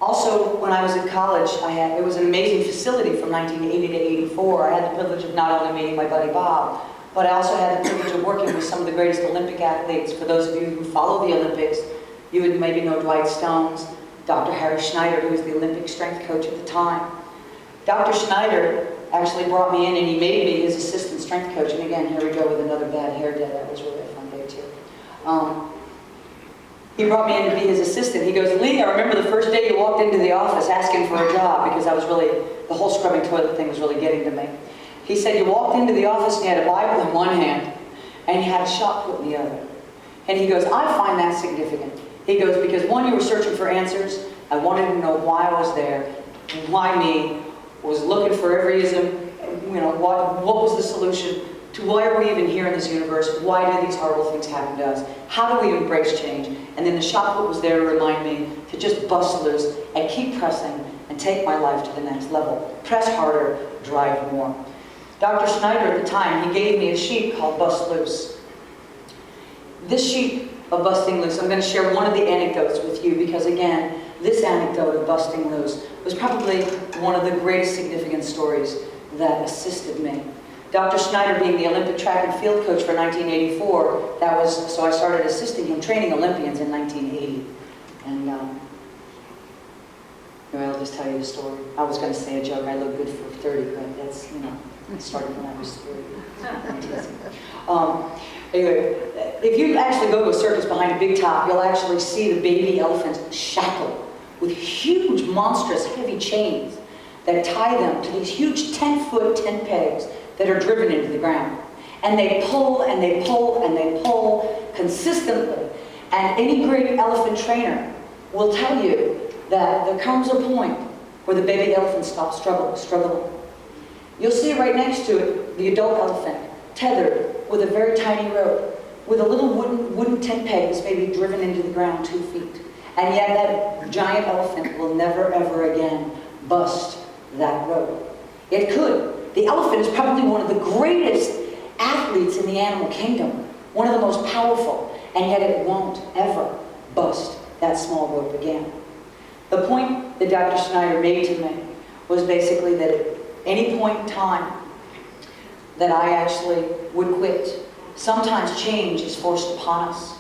Also, when I was in college, it was an amazing facility from 1980 to 84. I had the privilege of not only meeting my buddy Bob, but I also had the privilege of working with some of the greatest Olympic athletes. For those of you who follow the Olympics, you would maybe know Dwight Stones, Dr. Harry Schneider, who was the Olympic strength coach at the time. Dr. Schneider actually brought me in and he made me his assistant strength coach. And again, here we go with another bad hair day. That was really a fun day too. He brought me in to be his assistant. He goes, Lee, I remember the first day you walked into the office asking for a job, because I was really, the whole scrubbing toilet thing was really getting to me. He said, you walked into the office and you had a Bible in one hand and you had a shot put in the other. And he goes, I find that significant. He goes, because one, you were searching for answers. I wanted to know why I was there, why me, was looking for every ism, you know, what was the solution to why are we even here in this universe? Why do these horrible things happen to us? How do we embrace change? And then the shot put was there to remind me to just bust loose and keep pressing and take my life to the next level. Press harder, drive more. Dr. Schneider at the time, he gave me a sheet called Bust Loose. This sheet of busting loose, I'm going to share one of the anecdotes with you, because again, this anecdote of busting loose was probably one of the greatest significant stories that assisted me. Dr. Schneider being the Olympic track and field coach for 1984, so I started assisting him training Olympians in 1980. And I'll just tell you the story. I was going to say a joke, I look good for 30, but that's, you know, it started when I was 30. Anyway, if you actually go to a circus behind a big top, you'll actually see the baby elephants shackled with huge, monstrous, heavy chains that tie them to these huge 10-foot tent pegs that are driven into the ground. And they pull, and they pull, and they pull consistently. And any great elephant trainer will tell you that there comes a point where the baby elephant stops struggling. You'll see right next to it the adult elephant, tethered with a very tiny rope, with a little wooden tent peg that's maybe driven into the ground 2 feet. And yet that giant elephant will never, ever again bust that rope. It could. The elephant is probably one of the greatest athletes in the animal kingdom, one of the most powerful, and yet it won't ever bust that small rope again. The point that Dr. Schneider made to me was basically that at any point in time that I actually would quit, sometimes change is forced upon us.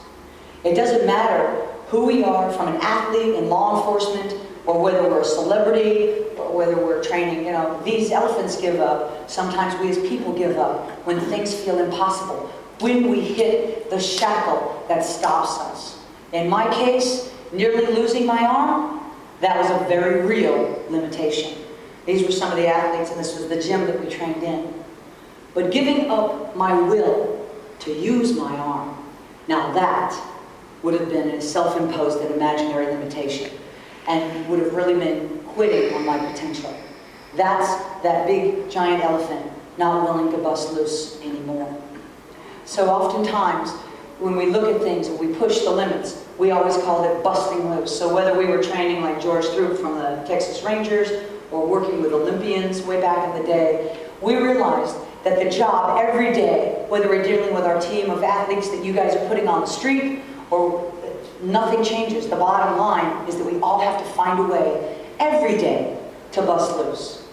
It doesn't matter who we are, from an athlete in law enforcement, or whether we're a celebrity, or whether we're training, you know, these elephants give up. Sometimes we as people give up when things feel impossible, when we hit the shackle that stops us. In my case, nearly losing my arm, that was a very real limitation. These were some of the athletes, and this was the gym that we trained in. But giving up my will to use my arm, now that would have been a self-imposed and imaginary limitation, and would have really been quitting on my potential. That's that big, giant elephant not willing to bust loose anymore. So oftentimes, when we look at things and we push the limits, we always called it busting loose. So whether we were training like George Throop from the Texas Rangers, or working with Olympians way back in the day, we realized that the job every day, whether we're dealing with our team of athletes that you guys are putting on the street, or nothing changes. The bottom line is that we all have to find a way every day to bust loose.